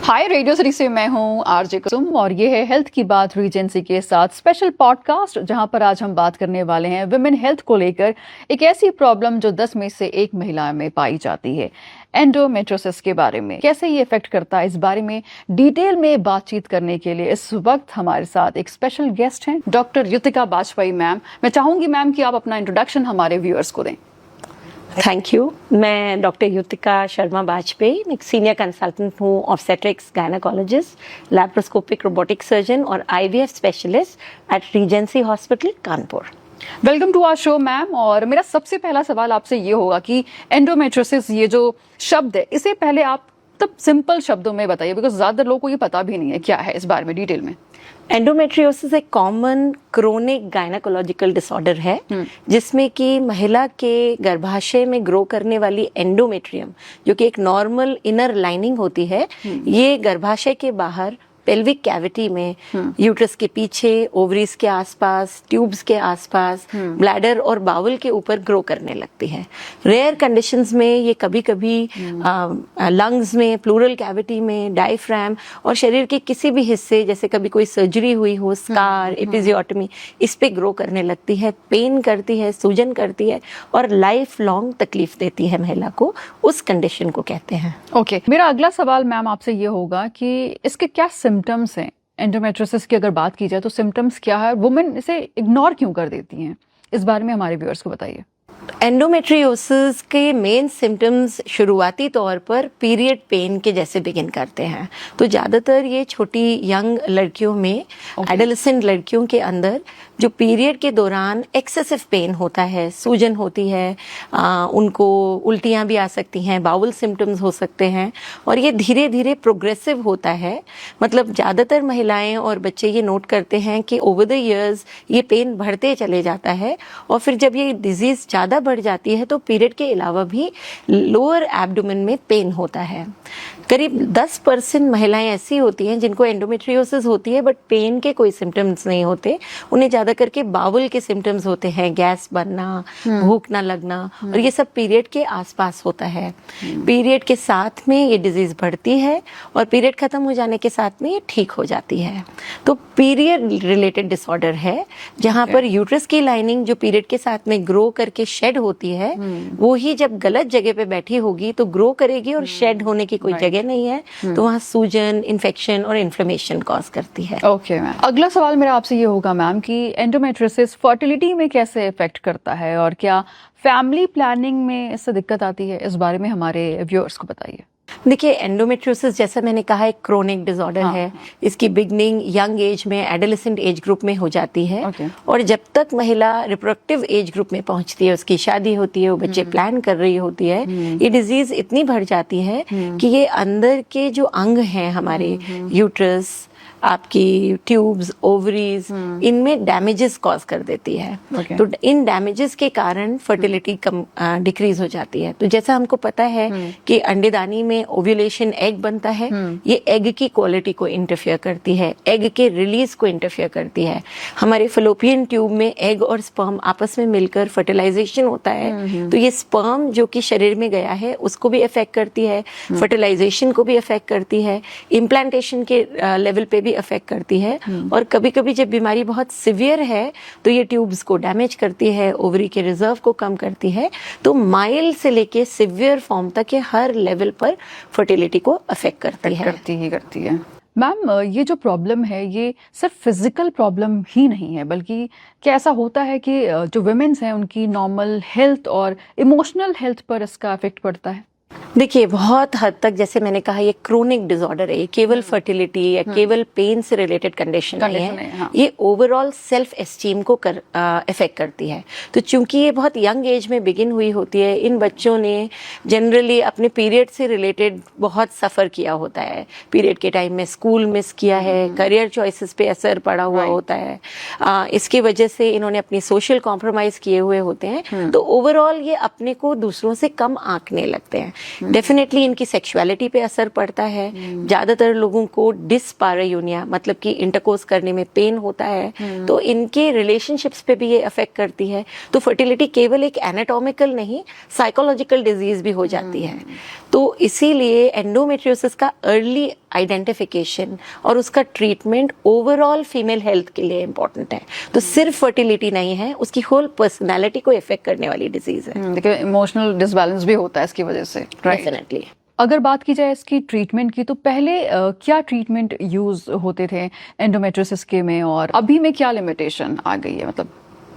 हाय, radio city से मैं हूँ आरजे कुसुम और ये है हेल्थ की बात रीजेंसी के साथ स्पेशल पॉडकास्ट, जहां पर आज हम बात करने वाले हैं विमेन हेल्थ को लेकर एक ऐसी प्रॉब्लम जो 10 में से एक महिला में पाई जाती है, एंडोमेट्रियोसिस के बारे में। कैसे ये इफेक्ट करता है, इस बारे में डिटेल में बातचीत करने के लिए इस वक्त हमारे साथ एक स्पेशल गेस्ट हैं, डॉक्टर युतिका बाजपेयी मैम। मैं चाहूंगी मैम कि आप अपना इंट्रोडक्शन हमारे व्यूअर्स को दें। Thank you. मैं डॉक्टर युतिका शर्मा बाजपेयी, एक सीनियर कंसल्टेंट हूँ, obstetrics, gynaecologist, laparoscopic robotic surgeon और IVF specialist at Regency hospital Kanpur. Welcome to our show ma'am. और मेरा सबसे पहला सवाल आपसे ये होगा कि एंडोमेट्रियोसिस ये जो शब्द है, इसे पहले आप तब सिंपल शब्दों में बताइए, बिकॉज ज्यादातर लोगों को ये पता भी नहीं है क्या है, इस बारे में डिटेल में। एंडोमेट्रियोसिस एक कॉमन क्रोनिक गायनेकोलॉजिकल डिसऑर्डर है जिसमें कि महिला के गर्भाशय में ग्रो करने वाली एंडोमेट्रियम, जो कि एक नॉर्मल इनर लाइनिंग होती है, ये गर्भाशय के बाहर पेल्विक कैविटी में, यूट्रस के पीछे, ओवरीज के आसपास, ट्यूब्स के आसपास, ब्लैडर और बाउल के ऊपर ग्रो करने लगती है। रेयर कंडीशंस में ये कभी कभी लंग्स में, प्लूरल कैविटी में, डायफ्राम और शरीर के किसी भी हिस्से, जैसे कभी कोई सर्जरी हुई हो, स्कार, एपिजियोटमी, इस पे ग्रो करने लगती है, पेन करती है, सूजन करती है और लाइफ लॉन्ग तकलीफ देती है महिला को। उस कंडीशन को कहते हैं। ओके, मेरा अगला सवाल मैम आपसे ये होगा कि इसके क्या सिम्टम्स हैं? एंडोमेट्रियोसिस की अगर बात की जाए तो सिम्टम्स क्या है, वुमेन इसे इग्नोर क्यों कर देती हैं, इस बारे में हमारे व्यूअर्स को बताइए। एंडोमेट्रियोसिस के मेन सिम्टम्स शुरुआती तौर पर पीरियड पेन के जैसे बिगिन करते हैं। तो ज़्यादातर ये छोटी यंग लड़कियों में, एडोलेसेंट लड़कियों के अंदर जो पीरियड के दौरान एक्सेसिव पेन होता है, सूजन होती है, उनको उल्टियाँ भी आ सकती हैं, बाउल सिम्टम्स हो सकते हैं और ये धीरे धीरे प्रोग्रेसिव होता है। मतलब ज़्यादातर महिलाएं और बच्चे ये नोट करते हैं कि ओवर द ईयर्स ये पेन बढ़ते चले जाता है और फिर जब ये डिजीज़ ज़्यादा बढ़ जाती है तो पीरियड के अलावा भी लोअर एब्डोमेन में पेन होता है। करीब 10% महिलाएं ऐसी होती हैं जिनको एंडोमेट्रियोसिस होती है बट पेन के कोई सिम्टम्स नहीं होते। उन्हें ज़्यादा करके बाउल के सिम्टम्स होते हैं, गैस बनना, भूख ना लगना, और ये सब पीरियड के आसपास होता है। पीरियड के साथ में ये डिजीज़ बढ़ती है और पीरियड ख़त्म हो जाने के साथ में ये ठीक हो जाती है। तो पीरियड रिलेटेड डिसऑर्डर है जहाँ पर यूट्रस की लाइनिंग जो पीरियड के साथ में ग्रो करके शेड होती है, वो ही जब गलत जगह पे बैठी होगी तो ग्रो करेगी और शेड होने की कोई जगह नहीं है, तो वहाँ सूजन, इन्फेक्शन और इन्फ्लेमेशन कॉज करती है। ओके मैम, अगला सवाल मेरा आपसे ये होगा मैम कि एंडोमेट्रियोसिस फर्टिलिटी में कैसे इफेक्ट करता है और क्या फैमिली प्लानिंग में इससे दिक्कत आती है, इस बारे में हमारे व्यूअर्स को बताइए। देखिए, एंडोमेट्रियोसिस जैसा मैंने कहा एक क्रोनिक डिसऑर्डर है। इसकी बिगनिंग यंग एज में, एडोलेसेंट एज ग्रुप में हो जाती है और जब तक महिला रिप्रोडक्टिव एज ग्रुप में पहुंचती है, उसकी शादी होती है, वो बच्चे प्लान कर रही होती है, ये डिजीज इतनी बढ़ जाती है कि ये अंदर के जो अंग हैं हमारे, यूट्रस, आपकी ट्यूब्स, ओवरीज, इनमें डैमेजेस कॉज कर देती है। तो इन डैमेजेस के कारण फर्टिलिटी कम डिक्रीज हो जाती है। तो जैसा हमको पता है कि अंडेदानी में ओव्यूलेशन एग बनता है, ये एग की क्वालिटी को इंटरफेयर करती है, एग के रिलीज को इंटरफेयर करती है। हमारे फलोपियन ट्यूब में एग और स्पर्म आपस में मिलकर फर्टिलाइजेशन होता है, तो ये स्पर्म जो कि शरीर में गया है उसको भी अफेक्ट करती है, फर्टिलाइजेशन को भी अफेक्ट करती है, इम्प्लांटेशन के लेवल पे भी अफेक्ट करती है। और कभी कभी जब बीमारी बहुत सिवियर है तो ये ट्यूब्स को डैमेज करती है, ओवरी के रिजर्व को कम करती है। तो माइल्ड से लेके सिवियर फॉर्म तक ये हर लेवल पर फर्टिलिटी को अफेक्ट करती है। मैम, ये जो प्रॉब्लम है ये सिर्फ फिजिकल प्रॉब्लम ही नहीं है, बल्कि क्या ऐसा होता है कि जो वुमेन्स हैं उनकी नॉर्मल हेल्थ और इमोशनल हेल्थ पर इसका इफेक्ट पड़ता है? देखिए, बहुत हद तक जैसे मैंने कहा ये क्रोनिक डिसऑर्डर है, ये केवल फर्टिलिटी या केवल पेन से रिलेटेड कंडीशन नहीं है। ये ओवरऑल सेल्फ एस्टीम को इफेक्ट करती है। तो चूंकि ये बहुत यंग एज में बिगिन हुई होती है, इन बच्चों ने जनरली अपने पीरियड से रिलेटेड बहुत सफ़र किया होता है। पीरियड के टाइम में स्कूल मिस किया है, करियर चॉइसेस पे असर पड़ा हुआ होता है, इसकी वजह से इन्होंने अपनी सोशल कॉम्प्रोमाइज़ किए हुए होते हैं। तो ओवरऑल ये अपने को दूसरों से कम आंकने लगते हैं। डेफिनेटली इनकी सेक्सुअलिटी पे असर पड़ता है। ज्यादातर लोगों को डिस्पारायूनिया मतलब कि इंटरकोर्स करने में पेन होता है, तो इनके रिलेशनशिप्स पे भी ये अफेक्ट करती है। तो फर्टिलिटी केवल एक एनाटॉमिकल नहीं, साइकोलॉजिकल डिजीज भी हो जाती है। तो इसीलिए एंडोमेट्रियोसिस का अर्ली आइडेंटिफिकेशन और उसका ट्रीटमेंट ओवरऑल फीमेल हेल्थ के लिए इम्पोर्टेंट है। तो सिर्फ फर्टिलिटी नहीं है, उसकी होल पर्सनैलिटी को इफेक्ट करने वाली डिजीज है। देखिए इमोशनल डिसबैलेंस भी होता है इसकी वजह से, राइट? डेफिनेटली। अगर बात की जाए इसकी ट्रीटमेंट की, तो पहले क्या ट्रीटमेंट यूज होते थे एंडोमेट्रियोसिस के में, और अभी में क्या लिमिटेशन आ गई है, मतलब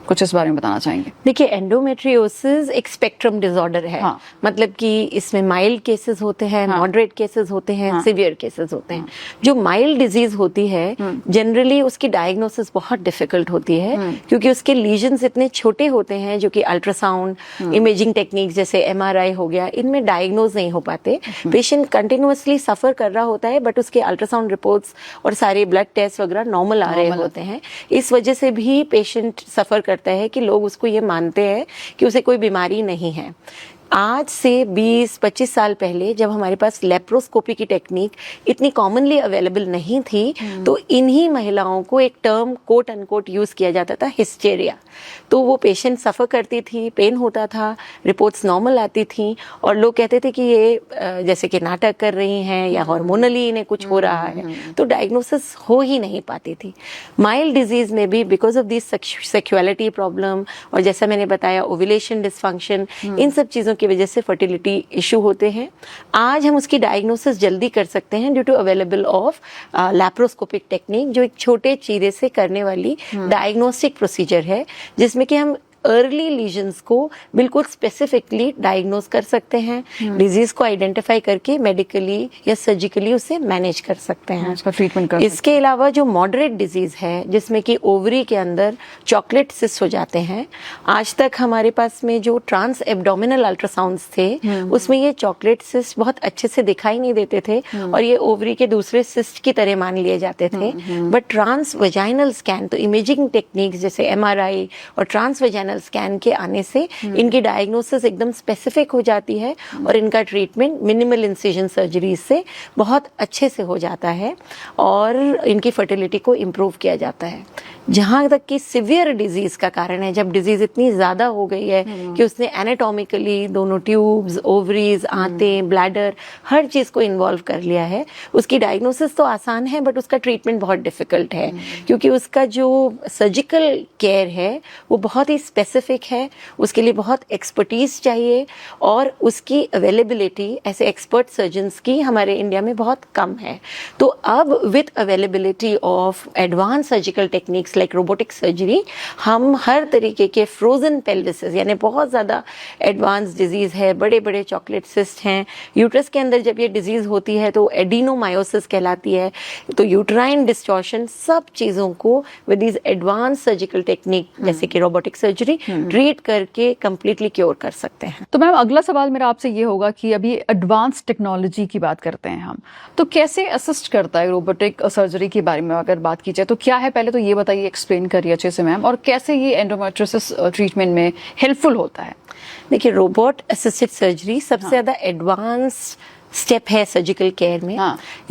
कुछ इस बारे में बताना चाहेंगे? देखिए, एंडोमेट्रियोसिस एक स्पेक्ट्रम डिसऑर्डर है। हाँ। मतलब कि इसमें माइल्ड केसेस होते हैं, हाँ। मॉडरेट केसेस होते हैं, हाँ। सिवियर केसेस होते हैं। जो माइल्ड डिजीज होती है जनरली उसकी डायग्नोसिस बहुत डिफिकल्ट होती है, क्योंकि उसके लीजन्स इतने छोटे होते हैं जो कि अल्ट्रासाउंड इमेजिंग टेक्निक जैसे MRI हो गया, इनमें डायग्नोज नहीं हो पाते। पेशेंट कंटिन्यूअसली सफर कर रहा होता है, बट उसके अल्ट्रासाउंड रिपोर्ट्स और सारे ब्लड टेस्ट वगैरह नॉर्मल आ रहे होते हैं। इस वजह से भी पेशेंट सफर करता है कि लोग उसको ये मानते हैं कि उसे कोई बीमारी नहीं है। आज से 20-25 साल पहले जब हमारे पास लेप्रोस्कोपी की टेक्निक इतनी कॉमनली अवेलेबल नहीं थी, तो इन्हीं महिलाओं को एक टर्म कोट अनकोट यूज किया जाता था, हिस्टेरिया। तो वो पेशेंट सफर करती थी, पेन होता था, रिपोर्ट्स नॉर्मल आती थी, और लोग कहते थे कि ये जैसे कि नाटक कर रही हैं या हार्मोनली इन्हें कुछ हो रहा है, तो डायग्नोसिस हो ही नहीं पाती थी। माइल्ड डिजीज में भी because of this sexuality problem, और जैसा मैंने बताया ओव्यूलेशन डिसफंक्शन, इन सब चीजों की वजह से फर्टिलिटी इशू होते हैं। आज हम उसकी डायग्नोसिस जल्दी कर सकते हैं due to available of laparoscopic technique, जो एक छोटे चीरे से करने वाली डायग्नोस्टिक प्रोसीजर है, जिसमें कि हम अर्ली लीजन्स को बिल्कुल स्पेसिफिकली डायग्नोज कर सकते हैं, डिजीज को आइडेंटिफाई करके मेडिकली या सर्जिकली उसे मैनेज कर सकते हैं, उसका ट्रीटमेंट कर इसके अलावा जो मॉडरेट डिजीज है, जिसमें कि ओवरी के अंदर चॉकलेट सिस्ट हो जाते हैं, आज तक हमारे पास में जो ट्रांस एब्डोमिनल अल्ट्रासाउंड्स थे उसमें ये चॉकलेट सिस्ट बहुत अच्छे से दिखाई नहीं देते थे, और ये ओवरी के दूसरे सिस्ट की तरह मान लिए जाते थे। बट ट्रांस वेजाइनल स्कैन, तो इमेजिंग टेक्निक्स जैसे MRI और ट्रांस वेजाइनल स्कैन के आने से इनकी डायग्नोसिस एकदम स्पेसिफिक हो जाती है, और इनका ट्रीटमेंट मिनिमल इंसिजन सर्जरी से बहुत अच्छे से हो जाता है, और इनकी फर्टिलिटी को इम्प्रूव किया जाता है। जहाँ तक कि सिवियर डिजीज का कारण है, जब डिजीज इतनी ज्यादा हो गई है कि उसने एनाटॉमिकली दोनों ट्यूब्स, ओवरीज, आंतें, ब्लैडर, हर चीज को इन्वॉल्व कर लिया है, उसकी डायग्नोसिस तो आसान है, बट उसका ट्रीटमेंट बहुत डिफिकल्ट है, क्योंकि उसका जो सर्जिकल केयर है वो बहुत ही स्पेसिफिक है, उसके लिए बहुत एक्सपर्टीज चाहिए, और उसकी अवेलेबिलिटी ऐसे एक्सपर्ट सर्जन्स की हमारे इंडिया में बहुत कम है। तो अब with availability of advance surgical techniques like robotic surgery, हम हर तरीके के फ्रोजन पेल्विसेस, यानी बहुत ज़्यादा एडवांस डिजीज़ है, बड़े बड़े चॉकलेट सिस्ट हैं यूट्रस के अंदर, जब ये डिजीज़ होती है तो एडिनोमायोसिस कहलाती है, तो यूट्राइन डिस्टॉर्शन, सब चीज़ों को with this advance surgical technique जैसे कि रोबोटिक सर्जरी ट्रीट करके कंप्लीटली क्योर कर सकते हैं। तो मैम अगला सवाल मेरा आपसे ये होगा कि अभी एडवांस टेक्नोलॉजी की बात करते हैं हम, तो कैसे असिस्ट करता है रोबोटिक सर्जरी के बारे में अगर बात की जाए तो क्या है, पहले तो ये बताइए, एक्सप्लेन करिए अच्छे से मैम, और कैसे ये एंडोमेट्रियोसिस ट्रीटमेंट में हेल्पफुल होता है? देखिए, रोबोट असिस्टेड सर्जरी सबसे ज्यादा एडवांस स्टेप है सर्जिकल केयर में।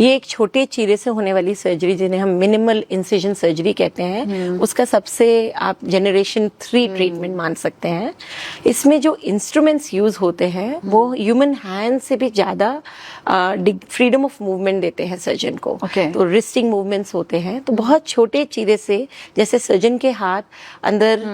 ये एक छोटे चीरे से होने वाली सर्जरी, जिन्हें हम मिनिमल इंसिजन सर्जरी कहते हैं, उसका सबसे आप जनरेशन 3 ट्रीटमेंट मान सकते हैं। इसमें जो इंस्ट्रूमेंट्स यूज होते हैं वो ह्यूमन हैंड से भी ज्यादा फ्रीडम ऑफ मूवमेंट देते हैं सर्जन को। तो रिस्टिंग मूवमेंट्स होते हैं, तो बहुत छोटे चीरे से, जैसे सर्जन के हाथ अंदर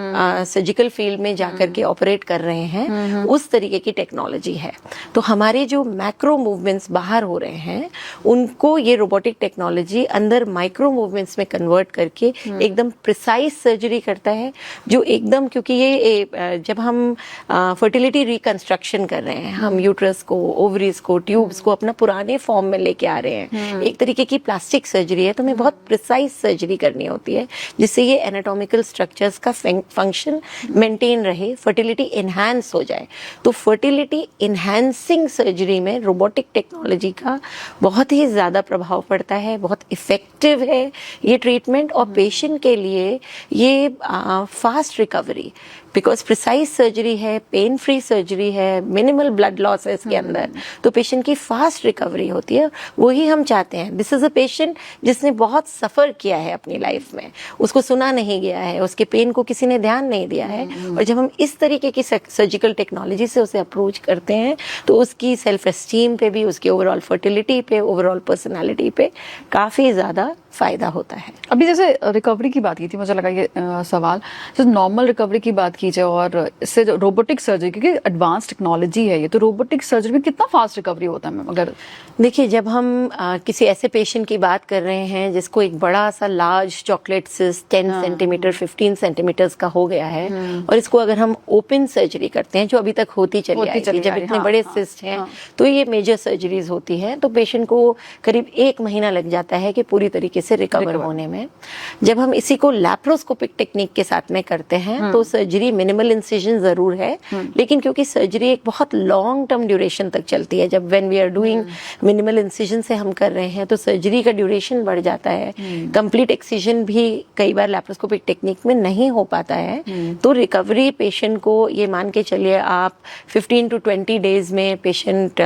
सर्जिकल फील्ड में जाकर के ऑपरेट कर रहे हैं, उस तरीके की टेक्नोलॉजी है। तो हमारे जो मैक्रो मूवमेंट्स बाहर हो रहे हैं, उनको ये रोबोटिक टेक्नोलॉजी अंदर माइक्रो मूवमेंट्स में कन्वर्ट करके एकदम प्रिसाइज सर्जरी करता है, जो एकदम, क्योंकि ये जब हम फर्टिलिटी रिकंस्ट्रक्शन कर रहे हैं, हम यूट्रस को, ओवरीज को, ट्यूब्स को अपना पुराने फॉर्म में लेके आ रहे हैं, एक तरीके की प्लास्टिक सर्जरी है, तो हमें बहुत प्रिसाइज सर्जरी करनी होती है, जिससे ये एनाटॉमिकल स्ट्रक्चर्स का फंक्शन मेंटेन रहे, फर्टिलिटी एनहांस हो जाए। तो फर्टिलिटी एनहांसिंग सर्जरी में रोबोटिक टेक्नोलॉजी का बहुत ही ज़्यादा प्रभाव पड़ता है, बहुत इफेक्टिव है ये ट्रीटमेंट, और पेशेंट के लिए ये fast recovery, because precise surgery है, पेन फ्री सर्जरी है, मिनिमल ब्लड लॉस है इसके अंदर, तो पेशेंट की फास्ट रिकवरी होती है। वही हम चाहते हैं। दिस इज अ पेशेंट जिसने बहुत सफर किया है अपनी लाइफ में, उसको सुना नहीं गया है, उसके पेन को किसी ने ध्यान नहीं दिया है, और जब हम इस तरीके की सर्जिकल टेक्नोलॉजी से उसे अप्रोच करते हैं तो उसकी सेल्फ एस्टीम पे भी, उसकी ओवरऑल फर्टिलिटी पे, ओवरऑल पर्सनालिटी पे काफी ज्यादा फायदा होता है। अभी जैसे रिकवरी की बात की थी, मुझे लगा ये सवाल, जैसे नॉर्मल रिकवरी की बात की जाए और इससे जो रोबोटिक सर्जरी, क्योंकि एडवांस टेक्नोलॉजी है ये, तो रोबोटिक सर्जरी में कितना फास्ट रिकवरी होता है मैम? अगर देखिए, जब हम किसी ऐसे पेशेंट की बात कर रहे हैं जिसको एक बड़ा सा large chocolate cyst 10 centimetre 15 centimetres का हो गया है, और इसको अगर हम ओपन सर्जरी करते हैं, जो अभी तक होती चली आई थी, जब इतने बड़े सिस्ट हैं तो ये मेजर सर्जरीज होती हैं, तो पेशेंट को करीब 1 महीना लग जाता है कि पूरी तरीके से रिकवर होने में। जब हम इसी को लैप्रोस्कोपिक टेक्निक के साथ में करते हैं तो सर्जरी मिनिमल इंसिजन जरूर है, लेकिन क्योंकि सर्जरी एक बहुत लॉन्ग टर्म ड्यूरेशन तक चलती है, जब when we are doing minimal incision से हम कर रहे हैं तो सर्जरी का ड्यूरेशन बढ़ जाता है। कंप्लीट एक्सिजन भी कई बार लैप्रोस्कोपिक टेक्निक में नहीं हो पाता है, तो रिकवरी पेशेंट को, ये मान के चलिए आप 15 to 20 डेज में पेशेंट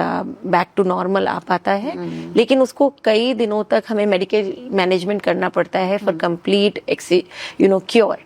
बैक टू नॉर्मल आ पाता है, लेकिन उसको कई दिनों तक हमें मेडिकल मैनेजमेंट करना पड़ता है फॉर कंप्लीट क्योर।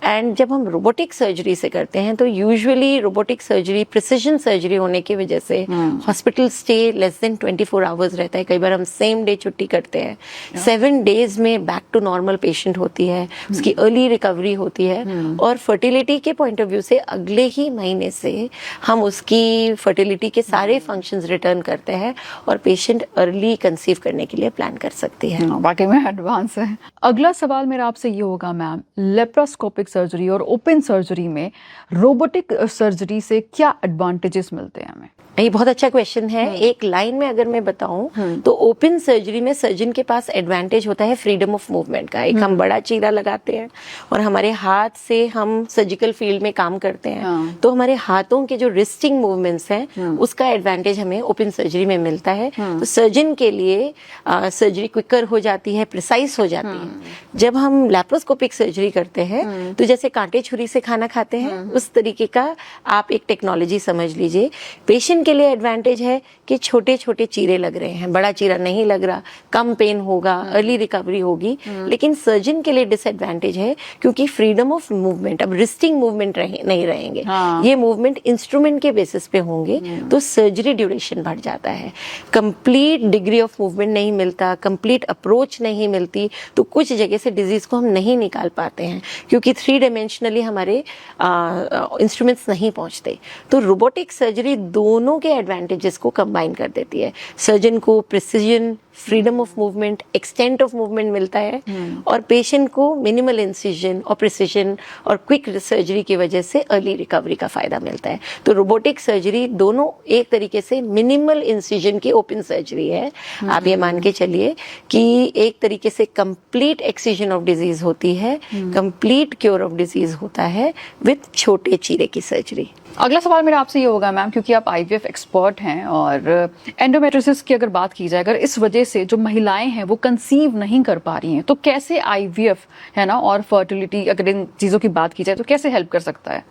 एंड जब हम रोबोटिक सर्जरी से करते हैं तो usually robotic surgery precision surgery होने की वजह से hospital stay less than 24 hours रहता है। कई बार हम सेम डे छुट्टी करते हैं, 7 डेज में बैक टू नॉर्मल पेशेंट होती है, उसकी अर्ली रिकवरी होती है, और फर्टिलिटी के पॉइंट ऑफ व्यू से अगले ही महीने से हम उसकी फर्टिलिटी के सारे फंक्शंस रिटर्न करते हैं और पेशेंट अर्ली कंसीव करने के लिए प्लान कर सकती है। वाकई में एडवांस है। अगला सवाल मेरा आपसे ये होगा मैम, लेप्रोस्कोपिक सर्जरी और ओपन सर्जरी में रोबोटिक सर्जरी से क्या एडवांटेजेस मिलते हैं हमें? ये बहुत अच्छा क्वेश्चन है। एक लाइन में अगर मैं बताऊं तो ओपन सर्जरी में सर्जन के पास एडवांटेज होता है फ्रीडम ऑफ मूवमेंट का। एक हम बड़ा चीरा लगाते हैं और हमारे हाथ से हम सर्जिकल फील्ड में काम करते हैं, तो हमारे हाथों के जो रिस्टिंग मूवमेंट्स हैं उसका एडवांटेज हमें ओपन सर्जरी में मिलता है। तो सर्जन के लिए सर्जरी क्विकर हो जाती है, प्रिसाइज हो जाती है। जब हम लैप्रोस्कोपिक सर्जरी करते हैं तो जैसे कांटे छुरी से खाना खाते हैं, उस तरीके का आप एक टेक्नोलॉजी समझ लीजिए। पेशेंट के लिए एडवांटेज है कि छोटे छोटे चीरे लग रहे हैं, बड़ा चीरा नहीं लग रहा, कम पेन होगा, अर्ली रिकवरी होगी। लेकिन सर्जन के लिए डिसएडवांटेज है क्योंकि फ्रीडम ऑफ मूवमेंट, अब रिस्टिंग मूवमेंट नहीं रहेंगे, ये मूवमेंट इंस्ट्रूमेंट के बेसिस पे होंगे, तो सर्जरी ड्यूरेशन बढ़ जाता है, कंप्लीट डिग्री ऑफ मूवमेंट नहीं मिलता, कंप्लीट अप्रोच नहीं मिलती, तो कुछ जगह से डिजीज को हम नहीं निकाल पाते हैं क्योंकि 3 डायमेंशनली हमारे इंस्ट्रूमेंट्स नहीं पहुंचते। तो रोबोटिक सर्जरी दोनों के एडवांटेजेस को कंबाइन कर देती है। सर्जन को precision, freedom of movement, extent of movement मिलता है, और पेशेंट को मिनिमल इंसिजन और प्रिसीजन और क्विक सर्जरी की वजह से अर्ली रिकवरी का फायदा मिलता है। तो रोबोटिक सर्जरी दोनों एक तरीके से मिनिमल इंसिजन की ओपन सर्जरी है। आप ये मान के चलिए कि एक तरीके से कंप्लीट एक्सिजन ऑफ डिजीज होती है, कंप्लीट क्योर ऑफ डिजीज होता है विथ छोटे चीरे की सर्जरी। अगला सवाल मेरा आपसे ये होगा मैम, क्योंकि आप आईवीएफ एक्सपर्ट हैं और एंडोमेट्रियोसिस की अगर बात की जाए, अगर इस वजह से जो महिलाएं हैं वो कंसीव नहीं कर पा रही हैं, तो कैसे आईवीएफ है ना और फर्टिलिटी, अगर इन चीज़ों की बात की जाए तो कैसे हेल्प कर सकता है?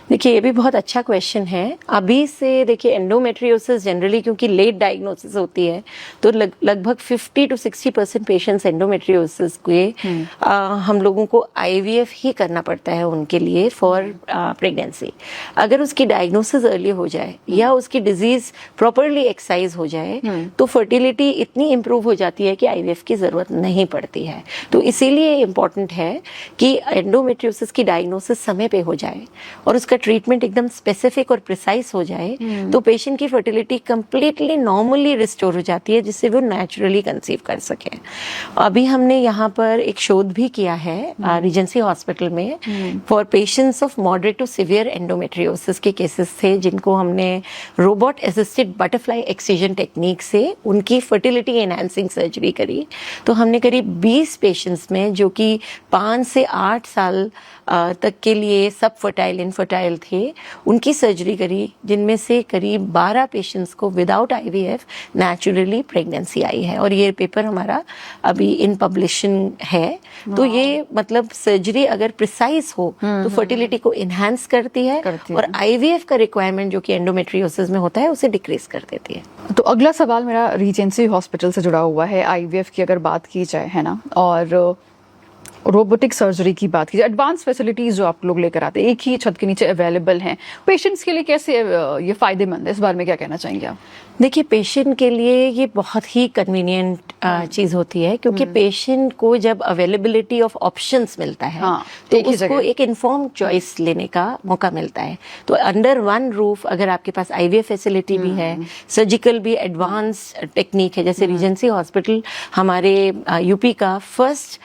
देखिए, ये भी बहुत अच्छा क्वेश्चन है। अभी से देखिए, एंडोमेट्रियोसिस जनरली क्योंकि लेट डायग्नोसिस होती है तो लगभग 50 to 60% पेशेंट्स एंडोमेट्रियोसिस के हम लोगों को आईवीएफ ही करना पड़ता है उनके लिए फॉर प्रेगनेंसी। अगर उसकी डायग्नोसिस अर्ली हो जाए या उसकी डिजीज प्रॉपरली एक्साइज हो जाए तो फर्टिलिटी इतनी इंप्रूव हो जाती है कि आईवीएफ की जरूरत नहीं पड़ती है। तो इसीलिए इम्पोर्टेंट है कि एंडोमेट्रियोसिस की डायग्नोसिस समय पे हो जाए और उसका ट्रीटमेंट एकदम स्पेसिफिक और प्रिसाइज हो जाए, तो पेशेंट की फर्टिलिटी कंप्लीटली नॉर्मली रिस्टोर हो जाती है, जिससे वो नेचुरली कंसीव कर सके। अभी हमने यहाँ पर एक शोध भी किया है रीजेंसी हॉस्पिटल में for patients of moderate to severe endometriosis के के केसेस थे जिनको हमने robot assisted butterfly excision technique से उनकी फर्टिलिटी एनहांसिंग सर्जरी करी। तो हमने करीब 20 पेशेंट्स में जो कि 5 से 8 साल तक के लिए सब फर्टाइल इनफर्टाइल थे, उनकी सर्जरी करी, जिनमें से करीब 12 पेशेंट्स को विदाउट आईवीएफ नेचुरली प्रेगनेंसी आई है। और ये पेपर हमारा अभी इन पब्लिशिंग है। तो ये मतलब सर्जरी अगर प्रिसाइज हो तो फर्टिलिटी को इन्हांस करती है और आईवीएफ का रिक्वायरमेंट जो कि एंडोमेट्रियोसिस में होता है उसे डिक्रीज कर देती है। तो अगला सवाल मेरा रीजेंसी हॉस्पिटल से जुड़ा हुआ है। आईवीएफ की अगर बात की जाए, है ना, और रोबोटिक सर्जरी की बात की जाए, एडवांस फैसिलिटीज जो आप लोग लेकर आते हैं एक ही छत के नीचे अवेलेबल हैं, पेशेंट्स के लिए कैसे ये फायदेमंद है, इस बारे में क्या कहना चाहेंगे आप? देखिए, पेशेंट के लिए ये बहुत ही कन्वीनियंट चीज़ होती है, क्योंकि पेशेंट को जब अवेलेबिलिटी ऑफ ऑप्शंस मिलता है तो उसको एक इन्फॉर्म चॉइस लेने का मौका मिलता है। तो अंडर वन रूफ अगर आपके पास आईवीएफ फैसिलिटी भी है, सर्जिकल भी एडवांस टेक्निक है, जैसे रीजेंसी हॉस्पिटल हमारे यूपी का फर्स्ट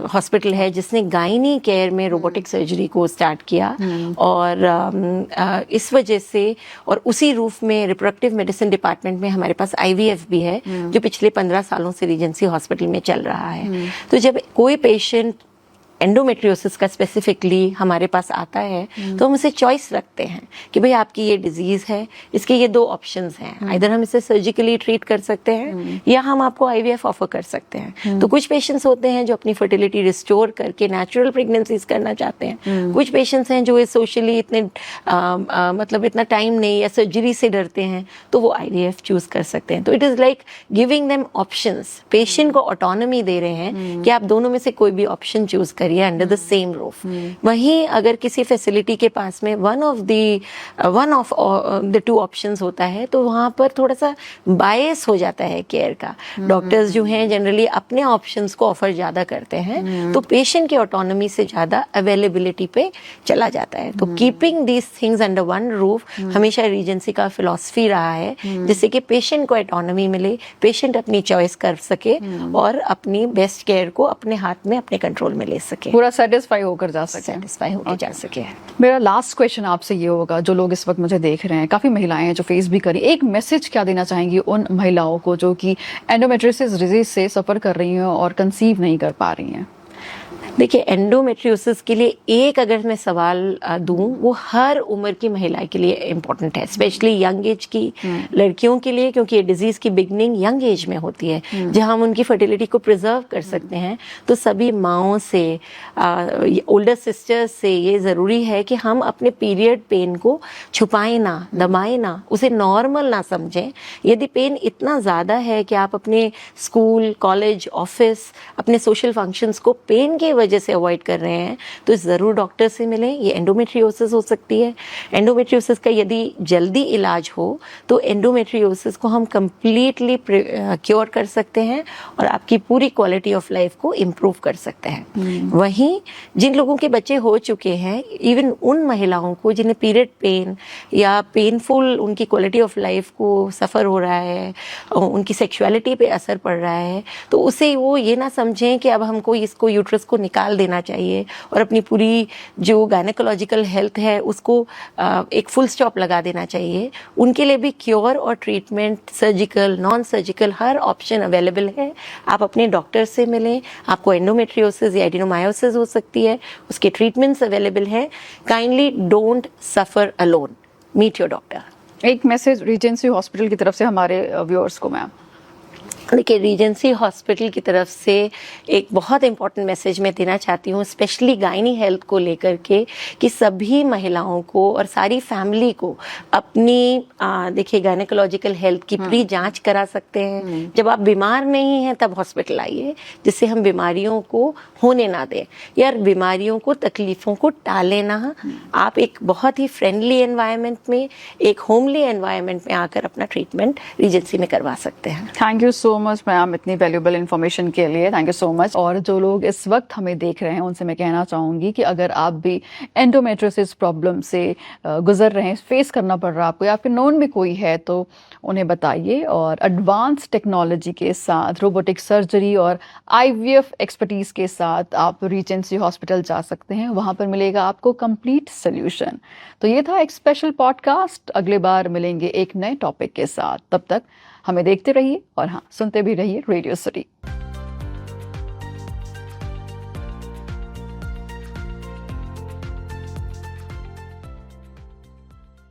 हॉस्पिटल है जिसने गायनी केयर में रोबोटिक सर्जरी को स्टार्ट किया। और इस वजह से और उसी रूफ में रिप्रोडक्टिव मेडिसिन डिपार्टमेंट में हमारे पास आईवीएफ भी है जो पिछले 15 सालों से रीजेंसी हॉस्पिटल में चल रहा है। तो जब कोई पेशेंट एंडोमेट्रियोसिस का स्पेसिफिकली हमारे पास आता है तो हम उसे चॉइस रखते हैं कि भाई आपकी ये डिजीज है, इसके ये 2 ऑप्शंस हैं, इधर हम इसे सर्जिकली ट्रीट कर सकते हैं या हम आपको आईवीएफ ऑफर कर सकते हैं। तो कुछ पेशेंट्स होते हैं जो अपनी फर्टिलिटी रिस्टोर करके नेचुरल प्रेगनेंसीज करना चाहते हैं, कुछ पेशेंट्स हैं जो सोशली इतने मतलब इतना टाइम नहीं या सर्जरी से डरते हैं तो वो आईवीएफ चूज कर सकते हैं। तो it is like giving them options, patient को ऑटोनॉमी दे रहे हैं कि आप दोनों में से कोई भी ऑप्शन चूज करिए अंडर द सेम रूफ। वहीं अगर किसी फैसिलिटी के पास में वन ऑफ द 2 ऑप्शंस होता है तो वहां पर थोड़ा सा बायस हो जाता है केयर का। डॉक्टर्स जो हैं जनरली अपने ऑप्शंस को ऑफर ज्यादा करते हैं, तो पेशेंट की ऑटोनॉमी से ज्यादा अवेलेबिलिटी पे चला जाता है। तो keeping these things under one roof हमेशा रीजेंसी का फिलॉसफी रहा है, जिससे कि पेशेंट को ऑटोनॉमी मिले, पेशेंट अपनी चॉइस कर सके और अपनी बेस्ट केयर को अपने हाथ में अपने कंट्रोल में ले सके, पूरा सेटिस्फाई होकर जा सके। मेरा लास्ट क्वेश्चन आपसे ये होगा, जो लोग इस वक्त मुझे देख रहे हैं, काफी महिलाएं हैं जो फेस भी करी, एक मैसेज क्या देना चाहेंगी उन महिलाओं को जो कि एंडोमेट्रियोसिस डिजीज से सफर कर रही हैं और कंसीव नहीं कर पा रही हैं? देखिए, एंडोमेट्रियोसिस के लिए एक अगर मैं सवाल दूं, वो हर उम्र की महिला के लिए इम्पोर्टेंट है, स्पेशली यंग एज की लड़कियों के लिए, क्योंकि ये डिजीज की बिगनिंग यंग एज में होती है जहां हम उनकी फर्टिलिटी को प्रिजर्व कर सकते हैं। तो सभी माओं से, ओल्डर सिस्टर्स से ये ज़रूरी है कि हम अपने पीरियड पेन को छुपाएं ना, दबाएं ना, उसे नॉर्मल ना समझें। यदि पेन इतना ज़्यादा है कि आप अपने स्कूल, कॉलेज, ऑफिस, अपने सोशल फंक्शंस को पेन के वजह से अवॉइड कर रहे हैं तो ज़रूर डॉक्टर से मिलें। ये एंडोमेट्रियोसिस हो सकती है। एंडोमेट्रियोसिस का यदि जल्दी इलाज हो तो एंडोमेट्रियोसिस को हम कंप्लीटली क्योर कर सकते हैं और आपकी पूरी क्वालिटी ऑफ लाइफ को इम्प्रूव कर सकते हैं। वहीं जिन लोगों के बच्चे हो चुके हैं, इवन उन महिलाओं को जिन्हें पीरियड पेन या पेनफुल उनकी क्वालिटी ऑफ लाइफ को सफ़र हो रहा है, उनकी सेक्सुअलिटी पे असर पड़ रहा है, तो उसे वो ये ना समझें कि अब हमको इसको यूट्रस को निकाल देना चाहिए और अपनी पूरी जो गायनेकोलॉजिकल हेल्थ है उसको एक फुल स्टॉप लगा देना चाहिए। उनके लिए भी क्योर और ट्रीटमेंट, सर्जिकल, नॉन सर्जिकल, हर ऑप्शन अवेलेबल है। आप अपने डॉक्टर से मिलें। आपको एंडोमेट्रियोसिस या एडिनोमायोसिस हो सकती है, उसके ट्रीटमेंट्स अवेलेबल हैं। Kindly don't suffer alone, meet your doctor. एक मैसेज रीजेंसी हॉस्पिटल की तरफ से हमारे व्यूअर्स को मैम। देखिए, रीजेंसी हॉस्पिटल की तरफ से एक बहुत इंपॉर्टेंट मैसेज मैं देना चाहती हूँ, स्पेशली गायनी हेल्थ को लेकर के, कि सभी महिलाओं को और सारी फैमिली को अपनी देखिए गायनेकोलॉजिकल हेल्थ की प्री जांच करा सकते हैं। जब आप बीमार नहीं हैं तब हॉस्पिटल आइए, जिससे हम बीमारियों को होने ना दें। यार, बीमारियों को, तकलीफ़ों को टालें ना। आप एक बहुत ही फ्रेंडली एनवायरनमेंट में, एक होमली एनवायरनमेंट में आकर अपना ट्रीटमेंट रीजेंसी में करवा सकते हैं। Thank you so much ma'am इतनी वैल्यूएबल इन्फॉर्मेशन के लिए, थैंक यू सो मच। और जो लोग इस वक्त हमें देख रहे हैं उनसे मैं कहना चाहूँगी कि अगर आप भी एंडोमेट्रियोसिस प्रॉब्लम से गुजर रहे हैं, फेस करना पड़ रहा है आपको, या फिर नोन में कोई है तो उन्हें बताइए। और एडवांस टेक्नोलॉजी के साथ रोबोटिक सर्जरी और IVF एक्सपर्टीज़ के साथ आप रीजेंसी हॉस्पिटल जा सकते हैं, वहाँ पर मिलेगा आपको कंप्लीट सोल्यूशन। तो ये था एक स्पेशल पॉडकास्ट, अगले बार मिलेंगे एक नए टॉपिक के साथ। तब तक हमें देखते रहिए और हाँ, सुनते भी रहिए रेडियो सिटी।